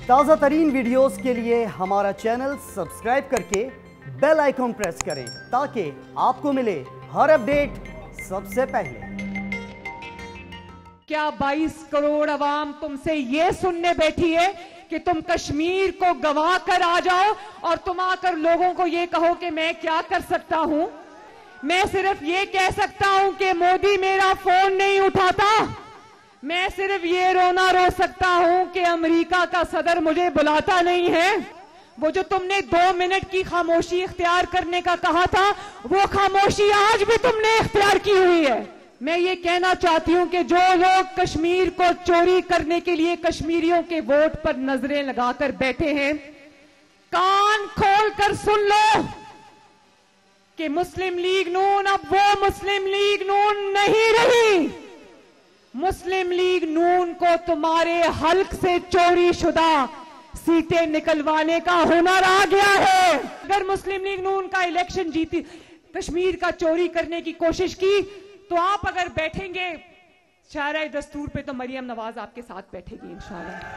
ताज़ा तरीन वीडियोस के लिए हमारा चैनल सब्सक्राइब करके बेल आइकॉन प्रेस करें ताकि आपको मिले हर अपडेट सबसे पहले। क्या 22 करोड़ अवाम तुमसे ये सुनने बैठी है कि तुम कश्मीर को गंवा कर आ जाओ और तुम आकर लोगों को ये कहो कि मैं क्या कर सकता हूं? मैं सिर्फ ये कह सकता हूं कि मोदी मेरा फोन नहीं उठाता। मैं सिर्फ ये रोना रो सकता हूं कि अमेरिका का सदर मुझे बुलाता नहीं है। वो जो तुमने 2 मिनट की खामोशी इख्तियार करने का कहा था, वो खामोशी आज भी तुमने इख्तियार की हुई है। मैं ये कहना चाहती हूं कि जो लोग कश्मीर को चोरी करने के लिए कश्मीरियों के वोट पर नजरें लगाकर बैठे हैं, कान खोल कर सुन लो कि मुस्लिम लीग नून अब वो मुस्लिम लीग नून नहीं रही। मुस्लिम लीग नून को तुम्हारे हल्क से चोरी शुदा सीटें निकलवाने का हुनर आ गया है। अगर मुस्लिम लीग नून का इलेक्शन जीती, कश्मीर का चोरी करने की कोशिश की, तो आप अगर बैठेंगे शायरा दस्तूर पे, तो मरियम नवाज आपके साथ बैठेगी इंशाल्लाह।